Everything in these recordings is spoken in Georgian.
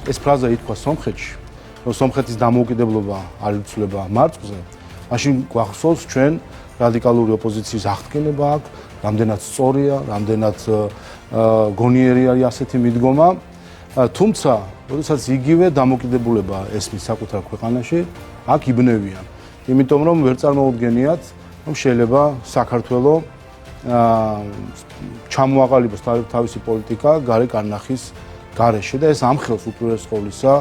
ეს ფრაზა ითქვა სომხეთში, რომ სომხეთის დამოუკიდებლობა არ იცვლება მარწყზე, მაშინ გვახსოვს ჩვენ რადიკალური ოპოზიციის აღდგენება აქ, რამდენად სწორია, რამდენად გონიერი არის ასეთი მიდგომა, თუმცა, როდესაც იგივე დამოუკიდებლობა ესმის საკუთარ ქვეყანაში, აქ იბნევიან. იმიტომ რომ ვერ წარმოუდგენიათ, რომ შეიძლება საქართველო ჩამოაყალიბოს თავისი პოლიტიკა გარე კარნახის გარეშე და ეს ამხელს უპირველეს ყოვლისა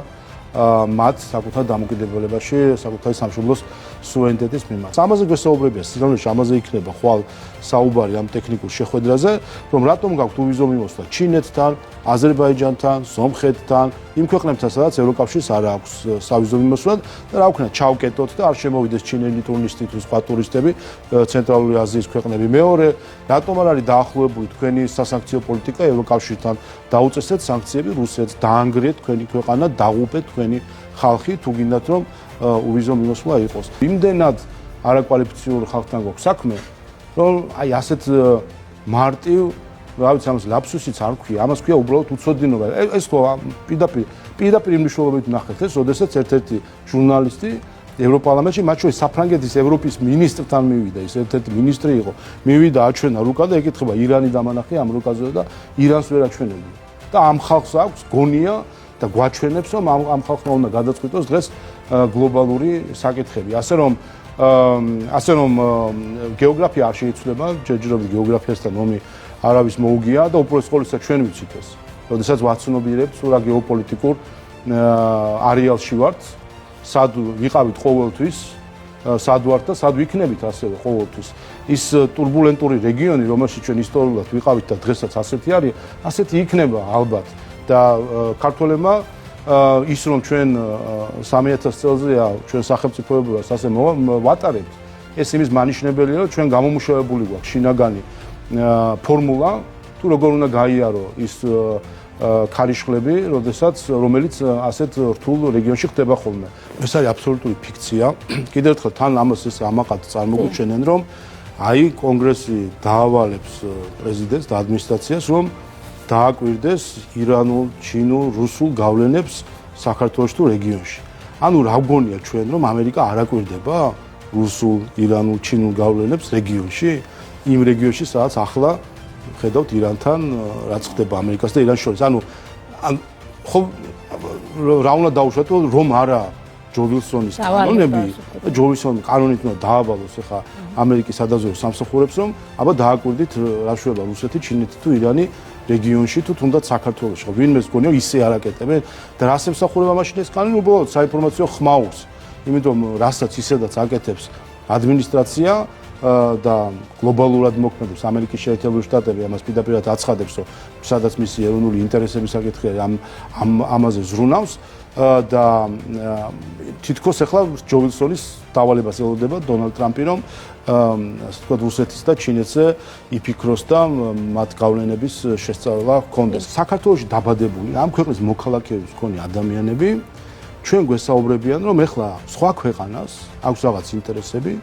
მათ საკუთარ დამოუკიდებლობაში, საკუთარი სამშობლოს სუვერენიტეტის მიმართ. ამაზე გვესაუბრებია სიგანეში, ამაზე იქნება ხვალ საუბარი ამ ტექნიკურ შეხვედრაზე, რომ რატომ გაქვთ უვიზო მიმოსვლა ჩინეთთან, აზერბაიჯანთან, სომხეთთან, იმ ქვეყნებთან, სადაც ევროკავშირს არ აქვს სავიზო მიმოსვლა და რა ვქნა, ჩავკეტოთ და არ შემოვიდეს ჩინელი ტურისტი თუ სხვა ტურისტები, ცენტრალური აზიის ქვეყნები. მეორე, რატომ არ არის დაახლოებული თქვენი სასანქციო პოლიტიკა ევროკავშირთან, დაუწესეთ სანქციები რუსეთს, დაანგრიეთ თქვენი ქვეყანა, დაღუპეთ თქვენი ხალხი, თუ გინდათ რომ უვიზო მიმოსვლა იყოს. იმდენად არაკვალიფიციური ხალხთან გვაქვს საქმე, რომ აი ასეთ მარტივ, რა ვიცი, ამას ლაფსუსიც არ ქვია, ამას ქვია უბრალოდ უცოდინობა. ეს ხო პირდაპირ მნიშვნელობით ნახეთ ეს, როდესაც ერთ-ერთი ჟურნალისტი ევროპარლამენტში, მათ შორის საფრანგეთის ევროპის მინისტრთან მივიდა, ის ერთ-ერთი მინისტრი იყო, მივიდა აჩვენა რუკა და ეკითხება ირანი დამანახია ამ რუკაზე და ირანს ვერ აჩვენებია. და ამ ხალხს აქვს გონია და გვაჩვენებს, რომ ამ ხალხმა უნდა გადაწყვიტოს დღეს გლობალური საკითხები. ასე რომ გეოგრაფია არ შეიცვლება, ჯერჯერობით გეოგრაფიასთან ომი არავის მოუგია და უპირველეს ყოვლისა ჩვენ ვიცით ეს. როდესაც ვაცნობიერებთ რა გეოპოლიტიკურ არეალში ვართ, სად ვიყავით ყოველთვის, სად ვართ და სად ვიქნებით ასევე ყოველთვის. ის турბულენტური რეგიონი, რომელშიც ჩვენ ისტორიულად ვიყავით და დღესაც ასეთი არის, ასეთი იქნება ალბათ. და ქართველებმა ის რომ ჩვენ 3000 წელზეა ჩვენ სახელმწიფოებრივას ასე ვატარებთ, ეს იმის მანიშნებელია, რომ ჩვენ გამომუშავებული გვაქვს შინაგანი ფორმულა, თუ როგორ უნდა გაიარო ის ქარიშხლები, რომელიც ასეთ რთულ რეგიონში ხდება ხოლმე. ეს არის აბსოლუტური ფიქცია. კიდევ ერთხელ თან ამას ეს ამაყად წარმოგვიჩენენ, რომ აი კონგრესი დაავალებს პრეზიდენტს და ადმინისტრაციას, რომ დააკვირდეს ირანულ, ჩინურ, რუსულ გავლენებს საქართველოს თუ რეგიონში. ანუ რა გონია ჩვენ, რომ ამერიკა არ აკვირდება რუსულ, ირანულ, ჩინურ გავლენებს რეგიონში? იმ რეგიონში, სადაც ახლა ხედავთ ირანთან რაც ხდება ამერიკას და ირანს შორის. ანუ ხო რა უნდა დაუშვათ, რომ არა ჯო ვილსონის კანონები, ჯო ვილსონის კანონით უნდა დაავალოს ახლა ამერიკის სადაზვერვო სამსახურებს, რომ აბა დააკვირდით რა შეიძლება რუსეთი, ჩინეთი თუ ირანი რეგიონში თუ თუნდაც საქართველოში. ვინმეს გონია ისე არაკეტებენ და რას ემსახურება მაშინ ეს კანონი უბრალოდ საინფორმაციო ხმაურს. იმიტომ რასაც ისედაც აკეთებს ადმინისტრაცია და გლობალურად მოქმედებს ამერიკის შეერთებული შტატები, ამას პირდაპირად აცხადებს, რომ სადაც მისი ეროვნული ინტერესების საკითხია ამაზე ზრუნავს და თითქოს ახლა ჯო ვილსონის დავალებას ელოდება დონალდ ტრამპი, რომ ასე ვთქვათ რუსეთის და ჩინეთზე იფიქროს და მათ გავლენების შესწავლა ჰქონდეს. საქართველოში დაბადებული ამ ქვეყნის მოქალაქეების მქონე ადამიანები ჩვენ გვესაუბრებიან, რომ ახლა სხვა ქვეყანას აქვს რაღაც ინტერესები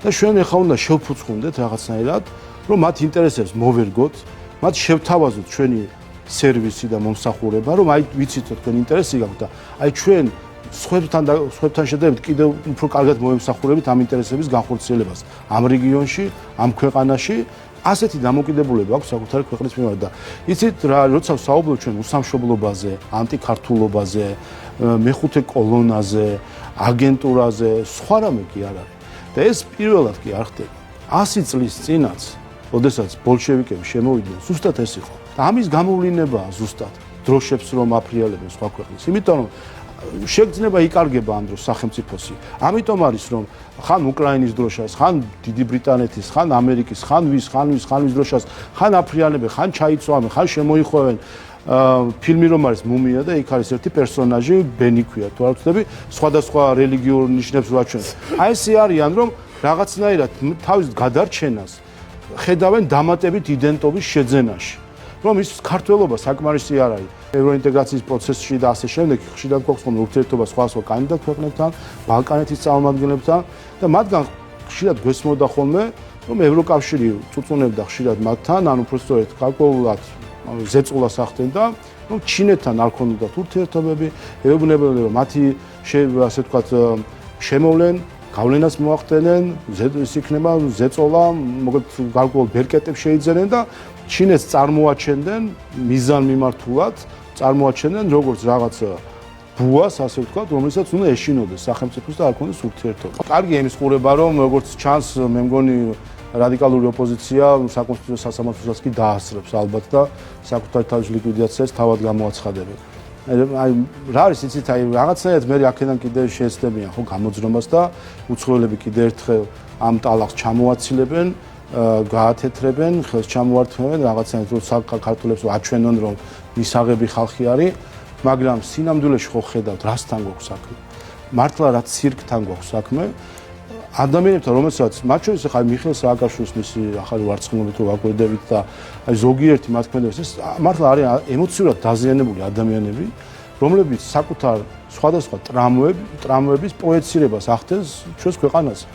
და ჩვენ ახლა უნდა შევფუძყუნდეთ რაღაცნაირად, რომ მათ ინტერესებს მოვერგოთ, მათ შევთავაზოთ ჩვენი სერვისი და მომსახურება, რომ აი ვიცით თქვენ ინტერესი გაქვთ და აი ჩვენ სხვებთან შედარებით კიდევ უფრო კარგად მოემსახურებით ამ ინტერესების განხორციელებას ამ რეგიონში, ამ ქვეყანაში. ასეთი დამოკიდებულება აქვს საკუთარი ქვეყნის მიმართ და იცით რა, როცა საუბრობთ ჩვენ უსამშობლობაზე, ანტიქართულობაზე, მეხუთე კოლონაზე, აგენტურაზე, სხვა რამე კი არ არის. და ეს პირველად კი არ ხდება. 100 წლის წინაც, როდესაც ბოლშევიკები შემოვიდნენ, ზუსტად ეს იყო. და ამის გამოვლინებაა ზუსტად დროშებს რომ აფრიალებენ სხვა ქვეყნის. იმიტომ რომ შეგრძნება იკარგება ამ დროს სახელმწიფოსი. ამიტომ არის რომ ხან უკრაინის დროშას, ხან დიდი ბრიტანეთის, ხან ამერიკის, ხან ვის დროშას, ხან აფრიალებენ, ხან ჩაიცვამენ, ხან შემოიხვევენ. ფილმი რომ არის მუმია და იქ არის ერთი პერსონაჟი, ბენი ქვია, თუ არ ვცდები, სხვადასხვა რელიგიურ ნიშნებს ვაჩვენს. აი ესე არიან რომ რაღაცნაირად თავის გადარჩენას ხედავენ დამატებით იდენტობის შეძენაში. რომ ის ქართველობა საკმარისი არ არის ევროინტეგრაციის პროცესში და ასე შემდეგ, ხშირად გვაქვს ხოლმე ურთიერთობა სხვა კანდიდატ ქვეყნებთან, ბალკანეთის წარმომადგენლებთან და მათგან ხშირად გვესმოდა ხოლმე, რომ ევროკავშირი წუწუნებდა ხშირად მათთან, ან უფრო სწორედ გარკვეულად ზეწოლას ახდენდა რომ ჩინეთთან არ ქონდათ ურთიერთობები, ეუბნებოდნენ რომ მათი ასე ვთქვათ შემოვლენ გავლენას მოახდენენ, ის იქნება ზეწოლა, მოკლედ გარკვეულ ბერკეტებს შეიძენენ და ჩინეთს წარმოაჩენდნენ მიზან მიმართულად, წარმოაჩენდნენ როგორც რაღაც ბუას, ასე ვთქვათ, რომელსაც უნდა ეშინოდეს სახელმწიფოს და არ ქონდეს ურთიერთობა. კარგი იმის ყურება, რომ როგორც ჩანს, მე მგონი რადიკალური ოპოზიცია საკონსტიტუციო სასამართლოსაც კი დაასწრებს ალბათ და საკუთარი თავის ლიკვიდაციას თავად გამოაცხადებენ. აი რა არის იცით აი რაღაცნაირად მე აქედან კიდე შეეცდებიან ხო გამოძრომას და უცხოელები კიდე ერთხელ ამ ტალახს ჩამოაცილებენ, გაათეთრებენ, ხელს ჩამოართმევენ რაღაცნაირად რომ საქართველოს აჩვენონ რომ მისაღები ხალხი არის, მაგრამ სინამდვილეში ხო ხედავთ რასთან გვაქვს საქმე. მართლა რა ცირკთან გვაქვს საქმე. ადამიანებთან რომელსაც მათ შორის ახლა მიხეილ სააკაშვილის მისი ახალი ვარცხნობით რომ აკვირდებით და აი ზოგიერთი მათქმედებს ეს მართლა არის ემოციურად დაზიანებული ადამიანები რომლებიც საკუთარ სხვადასხვა ტრამვების პროექცირებას ახდენს ჩვენს ქვეყანაზე.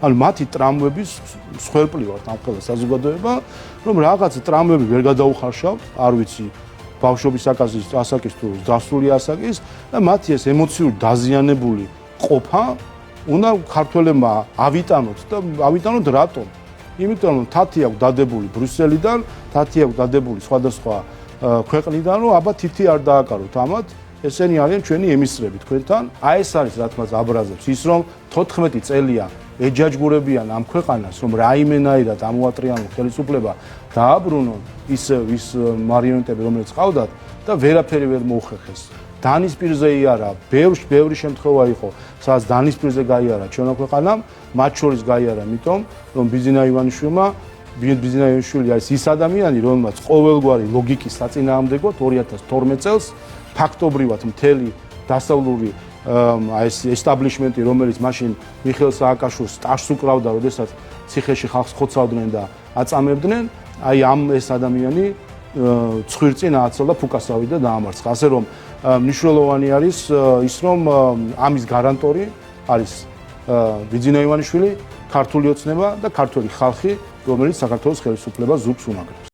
ანუ მათი ტრამვების მსხვერპლივართ ამ ყველა საზოგადოება რომ რაღაც ტრამვები ვერ გადაუხარშავთ, არ ვიცი ბავშვობის ასაკის თუ დასრული ასაკის და მათი ეს ემოციური დაზიანებული ყოფა უნდა ქართველებმა ავიტანოთ და ავიტანოთ რატომ? იმიტომ რომ თათი აქვს დადებული ბრიუსელიდან, თათი აქვს დადებული სხვადასხვა ქვეყნიდან, რომ აბა თითი არ დააკაროთ ამათ, ესენი არიან ჩვენი ემისტრები თქვენთან. აი ეს არის რა თქმა აბრაზებს ის რომ 14 წელია ეჯაჯგურებიან ამ ქვეყანას, რომ რაიმენაირად ამოატრიალონ ხელისუფლება დააბრუნონ ის მარიონეტები რომელიც ყავდათ და ვერაფერი ვერ მოუხერხეს. დანის პირზე იარა, ბევრი შემთხვევა იყო, სადაც დანის პირზე გაიარა ჩვენო ქვეყანამ, მათ შორის გაიარა, იმიტომ რომ ბიზინა ივანიშვილი არის ის ადამიანი, რომელმაც ყოველგვარი ლოგიკის საწინააღმდეგოდ 2012 წელს ფაქტობრივად მთელი დასავლური ეს ესტაბლიშმენტი, რომელიც მაშინ მიხეილ სააკაშვილს სტაჟს უკრავდა, როდესაც ციხეში ხალხს ხოცავდნენ და აწამებდნენ, აი ამ ეს ადამიანი ცხვირწინ ააცოლა ფუკასავი და დაამარცხა. ასე რომ მნიშვნელოვანი არის ის რომ ამის გარანტორი არის ბიძინა ივანიშვილი, ქართული ოცნება და ქართველი ხალხი, რომელიც საქართველოს ხელისუფლებას ზურგს უნაგებს.